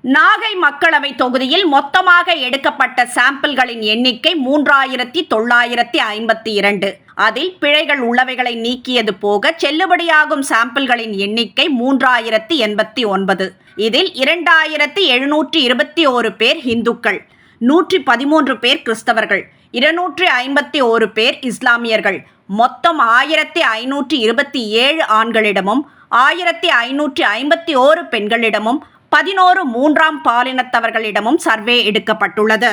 நாகை மக்களவை தொகுதியில் மொத்தமாக எடுக்கப்பட்ட சாம்பிள்களின் எண்ணிக்கை 3952. அதில் பிழைகள் உள்ளவைகளை நீக்கியது போக செல்லுபடியாகும் சாம்பிள்களின் எண்ணிக்கை 3089. இதில் 2721 பேர் இந்துக்கள், 113 பேர் கிறிஸ்தவர்கள், 251 பேர் இஸ்லாமியர்கள், மொத்தம் 1527 ஆண்களிடமும் 1551 பெண்களிடமும் 11 மூன்றாம் பாலினத்தவர்களிடமும் சர்வே எடுக்கப்பட்டுள்ளது.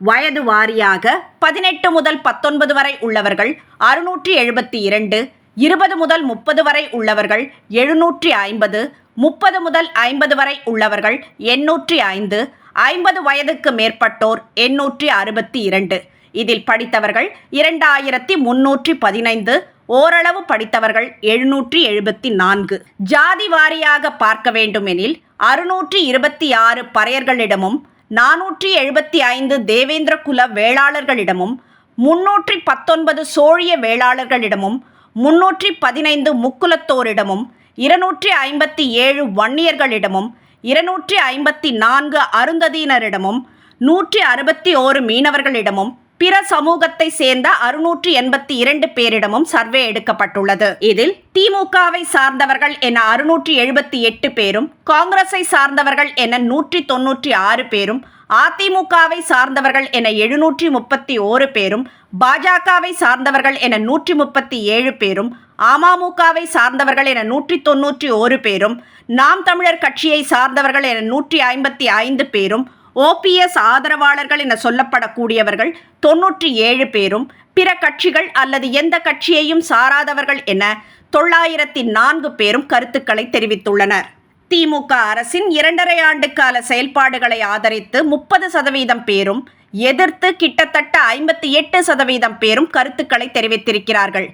வயது வாரியாக 18 முதல் 19 வரை உள்ளவர்கள் 672, 20 முதல் 30 வரை உள்ளவர்கள் 750, 30 முதல் 50 வரை உள்ளவர்கள் 805, 50 வயதுக்கு மேற்பட்டோர் 862. இதில் படித்தவர்கள் 2315, ஓரளவு படித்தவர்கள் 774. ஜாதி வாரியாக பார்க்க வேண்டுமெனில் 626 பறையர்களிடமும் 475 தேவேந்திர குல வேளாளர்களிடமும் 319 சோழிய வேளாளர்களிடமும் 315 முக்குலத்தோரிடமும் 257 வன்னியர்களிடமும் 254 அருந்ததியினரிடமும் 161 மீனவர்களிடமும் பிற சமூகத்தை சேர்ந்த 682 பேரிடமும் சர்வே எடுக்கப்பட்டுள்ளது. இதில் திமுகவை சார்ந்தவர்கள் என 678 பேரும், காங்கிரஸை சார்ந்தவர்கள் என 196 பேரும், அதிமுகவை சார்ந்தவர்கள் என 731 பேரும், பாஜகவை சார்ந்தவர்கள் என 137 பேரும், அமமுகவை சார்ந்தவர்கள் என 191 பேரும், நாம் தமிழர் கட்சியை சார்ந்தவர்கள் என 155 பேரும், ஓபிஎஸ் ஆதரவாளர்கள் என சொல்லப்படக்கூடியவர்கள் 97 பேரும், பிற கட்சிகள் அல்லது எந்த கட்சியையும் சாராதவர்கள் என 904 பேரும் கருத்துக்களை தெரிவித்துள்ளனர். திமுக அரசின் 2.5 ஆண்டு கால செயல்பாடுகளை ஆதரித்து 30% பேரும், எதிர்த்து கிட்டத்தட்ட 58% பேரும் கருத்துக்களை தெரிவித்திருக்கிறார்கள்.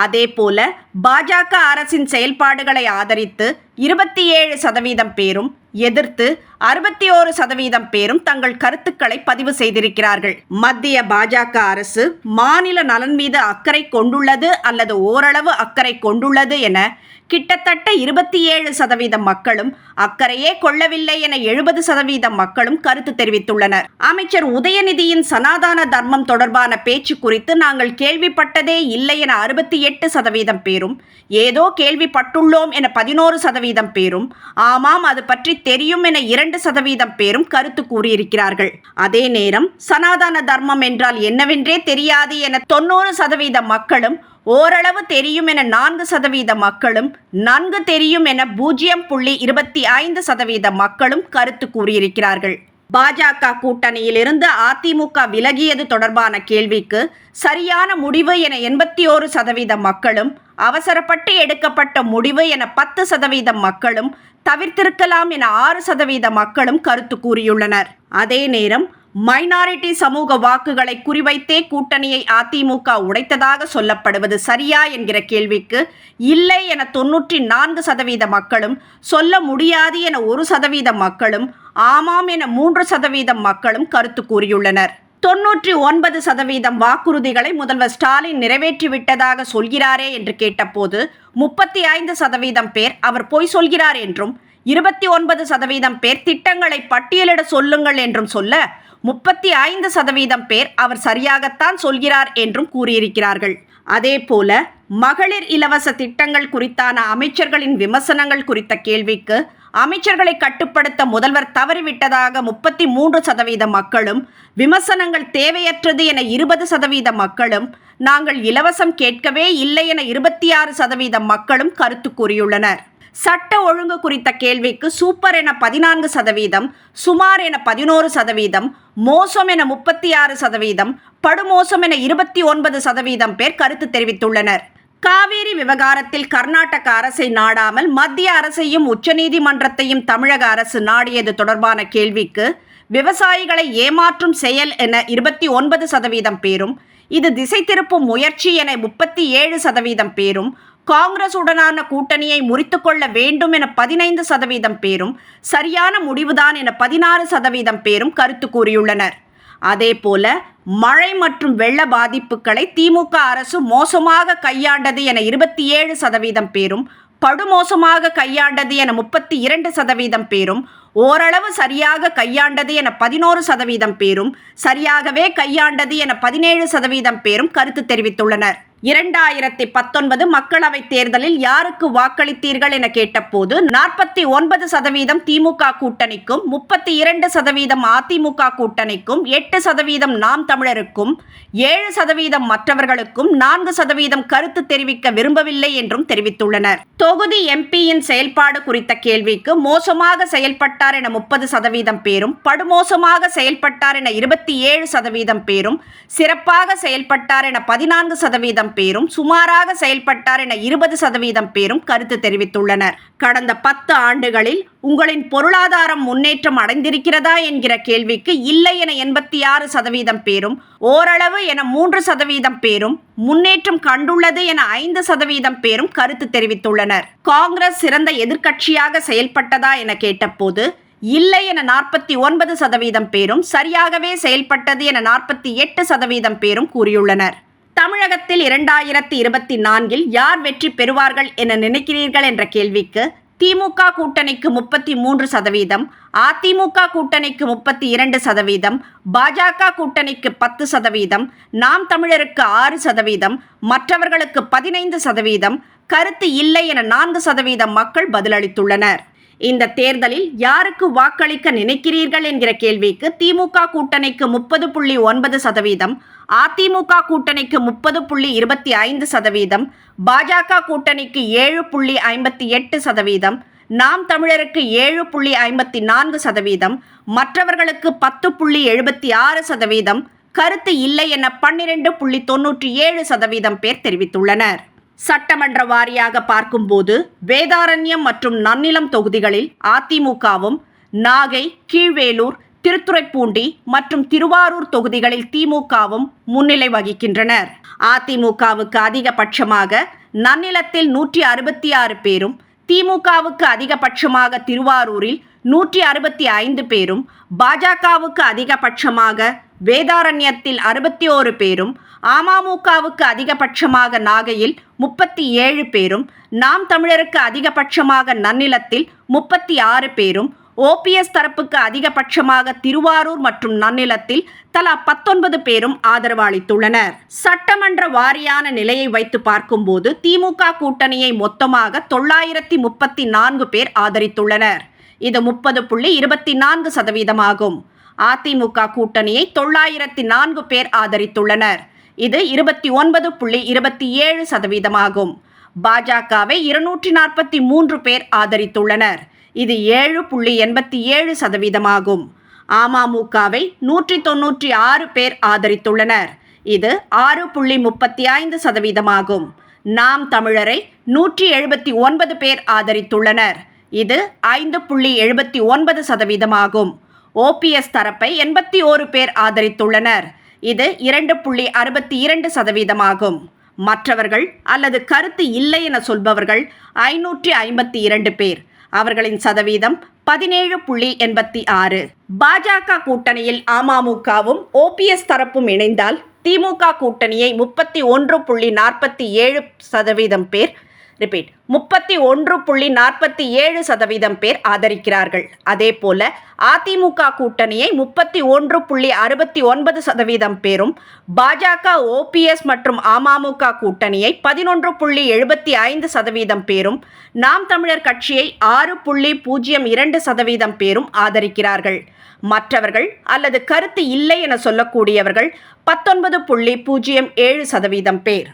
அதேபோல பாஜக அரசின் செயல்பாடுகளை ஆதரித்து 27% பேரும், எதிர்த்து 61% பேரும் தங்கள் கருத்துக்களை பதிவு செய்திருக்கிறார்கள். மத்திய பாஜக அரசு மாநில நலன் மீது அக்கறை கொண்டுள்ளது அல்லது ஓரளவு அக்கறை கொண்டுள்ளது என கிட்டத்தட்ட 27% மக்களும், அக்கறையே கொள்ளவில்லை என 70% மக்களும் கருத்து தெரிவித்துள்ளனர். அமைச்சர் உதயநிதியின் சனாதன தர்மம் தொடர்பான பேச்சு குறித்து நாங்கள் கேள்விப்பட்டதே இல்லை என 68% பேரும், ஏதோ கேள்விப்பட்டுள்ளோம் என 11% பேரும், ஆமாம் அது பற்றி தெரியும் என 2% பேரும் கருத்து கூறியிருக்கிறார்கள். அதே நேரம் சனாதன தர்மம் என்றால் என்னவென்றே தெரியாது என 90% மக்களும், ஓரளவு தெரியும் என 4% மக்களும், நன்கு தெரியும் என 0.25% மக்களும் கருத்து கூறியிருக்கிறார்கள். பாஜக கூட்டணியில் இருந்து அதிமுக விலகியது தொடர்பான கேள்விக்கு சரியான முடிவு என 81% மக்களும், அவசரப்பட்டு எடுக்கப்பட்ட முடிவு என 10% மக்களும், தவிர்த்திருக்கலாம் என 6% மக்களும் கருத்து கூறியுள்ளனர். அதே நேரம் மைனாரிட்டி சமூக வாக்குகளை குறிவைத்தே கூட்டணியை அதிமுக உடைத்ததாக சொல்லப்படுவது சரியா என்கிற கேள்விக்கு இல்லை என 94% மக்களும், சொல்ல முடியாது என 1% மக்களும், ஆமாம் என 3% மக்களும் கருத்து கூறியுள்ளனர். 99% வாக்குறுதிகளை முதல்வர் ஸ்டாலின் நிறைவேற்றிவிட்டதாக சொல்கிறாரே என்று கேட்டபோது 35% பேர் அவர் பொய் சொல்கிறார் என்றும், 29% பேர் திட்டங்களை பட்டியலிட சொல்லுங்கள் என்றும் சொல்ல, 35% பேர் அவர் சரியாகத்தான் சொல்கிறார் என்றும் கூறியிருக்கிறார்கள். அதேபோல மகளிர் இலவச திட்டங்கள் குறித்தான அமைச்சர்களின் விமர்சனங்கள் குறித்த கேள்விக்கு அமைச்சர்களை கட்டுப்படுத்த முதல்வர் தவறிவிட்டதாக 33% மக்களும், விமர்சனங்கள் தேவையற்றது என 20% மக்களும், நாங்கள் இலவசம் கேட்கவே இல்லை என 26% மக்களும் கருத்து கூறியுள்ளனர். சட்ட ஒழுங்கு குறித்த கேள்விக்கு சூப்பர் என 14%, சுமார் என 11%, மோசம் என 36%, படுமோசம் என 29% பேர் கருத்து தெரிவித்துள்ளனர். காவேரி விவகாரத்தில் கர்நாடக அரசை நாடாமல் மத்திய அரசையும் உச்சநீதிமன்றத்தையும் தமிழக அரசு நாடியது தொடர்பான கேள்விக்கு விவசாயிகளை ஏமாற்றும் செயல் என 29% பேரும், இது திசை திருப்பும் முயற்சி என 37% பேரும், காங்கிரஸ் உடனான கூட்டணியை முறித்துக்கொள்ள வேண்டும் என 15% பேரும், சரியான முடிவுதான் என 16% பேரும் கருத்து கூறியுள்ளனர். அதேபோல மழை மற்றும் வெள்ள பாதிப்புகளை திமுக அரசு மோசமாக கையாண்டது என 27% பேரும், படுமோசமாக கையாண்டது என 32% பேரும், ஓரளவு சரியாக கையாண்டது என 11% பேரும், சரியாகவே கையாண்டது என 17% பேரும் கருத்து தெரிவித்துள்ளனர். 2019 மக்களவைத் தேர்தலில் யாருக்கு வாக்களித்தீர்கள் என கேட்டபோது 49% திமுக கூட்டணிக்கும், 32% அதிமுக கூட்டணிக்கும், 8% நாம் தமிழருக்கும், 7% மற்றவர்களுக்கும், 4% கருத்து தெரிவிக்க விரும்பவில்லை என்றும் தெரிவித்துள்ளனர். தொகுதி எம்பியின் செயல்பாடு குறித்த கேள்விக்கு மோசமாக செயல்பட்டார் என 30% பேரும், படுமோசமாக செயல்பட்டார் என 27% பேரும், சிறப்பாக செயல்பட்டார் என 14% பேரும், சுமாராக செயல்பட்டார் என 20% பேரும் கருத்து தெரிவித்துள்ளனர். கடந்த 10 ஆண்டுகளில் உங்களின் பொருளாதாரம் முன்னேற்றம் அடைந்திருக்கிறதா என்கிற கேள்விக்கு இல்லை என 86% பேரும், ஓரளவு என 3% பேரும், முன்னேற்றம் கண்டுள்ளது என 5% பேரும் கருத்து தெரிவித்துள்ளனர். காங்கிரஸ் சிறந்த எதிர்க்கட்சியாக செயல்பட்டதா என கேட்டபோது இல்லை என 49% பேரும், சரியாகவே செயல்பட்டது என 48% பேரும் கூறியுள்ளனர். தமிழகத்தில் 2024 யார் வெற்றி பெறுவார்கள் என நினைக்கிறீர்கள் என்ற கேள்விக்கு திமுக கூட்டணிக்கு 33%, அதிமுக கூட்டணிக்கு 32%, பாஜக கூட்டணிக்கு 10%, நாம் தமிழருக்கு 6%, மற்றவர்களுக்கு 15%, கருத்து இல்லை என 4% மக்கள் பதிலளித்துள்ளனர். இந்த தேர்தலில் யாருக்கு வாக்களிக்க நினைக்கிறீர்கள் என்கிற கேள்விக்கு திமுக கூட்டணிக்கு 30.9%, அதிமுக கூட்டணிக்கு 30.25%, பாஜக கூட்டணிக்கு 7.58%, நாம் தமிழருக்கு 7.54%, மற்றவர்களுக்கு 10.76%, கருத்து இல்லை என 12.97% பேர் தெரிவித்துள்ளனர். சட்டமன்ற வாரியாக பார்க்கும்போது வேதாரண்யம் மற்றும் நன்னிலம் தொகுதிகளில் அதிமுகவும், நாகை, கீழ்வேலூர், திருத்துறைப்பூண்டி மற்றும் திருவாரூர் தொகுதிகளில் திமுகவும் முன்னிலை வகிக்கின்றனர். அதிமுகவுக்கு அதிகபட்சமாக நன்னிலத்தில் 166 பேரும், திமுகவுக்கு அதிகபட்சமாக திருவாரூரில் 165 பேரும், பாஜகவுக்கு அதிகபட்சமாக வேதாரண்யத்தில் 61 பேரும், அமமுகவுக்கு அதிகபட்சமாக நாகையில் 37 பேரும், நாம் தமிழருக்கு அதிகபட்சமாக நன்னிலத்தில் 36 பேரும், ஓபிஎஸ் தரப்புக்கு அதிகபட்சமாக திருவாரூர் மற்றும் நன்னிலத்தில் தலா 19 பேரும் ஆதரவு அளித்துள்ளனர். சட்டமன்ற வாரியான நிலையை வைத்து பார்க்கும்போது திமுக கூட்டணியை மொத்தமாக 934 பேர் ஆதரித்துள்ளனர். இது 30.24% ஆகும். அதிமுக கூட்டணியை 904 பேர் ஆதரித்துள்ளனர். இது 29.27% ஆகும். பாஜகவை 243 பேர் ஆதரித்துள்ளனர். இது 7.87% ஆகும். அமமுகவை 196 பேர் ஆதரித்துள்ளனர். இது 6.35% ஆகும். நாம் தமிழரை 179 பேர் ஆதரித்துள்ளனர். இது 5.79% ஆகும். ஓபிஎஸ் தரப்பை 81 பேர் ஆதரித்துள்ளனர். இது 2.62% ஆகும். மற்றவர்கள் அல்லது கருத்து இல்லை என சொல்பவர்கள் 552 பேர். அவர்களின் சதவீதம் 17.86. பாஜக கூட்டணியில் அமமுகவும் ஓபிஎஸ் தரப்பும் இணைந்தால் திமுக கூட்டணியை 31.47% பேர் 31.47% பேர் ஆதரிக்கிறார்கள். அதேபோல அதிமுக கூட்டணியை 31.69% பேரும், பாஜக, ஓபிஎஸ் மற்றும் அமமுக கூட்டணியை 11.75% பேரும், நாம் தமிழர் கட்சியை 6.02% பேரும் ஆதரிக்கிறார்கள். மற்றவர்கள் அல்லது கருத்து இல்லை என சொல்லக்கூடியவர்கள் 19.07% பேர்.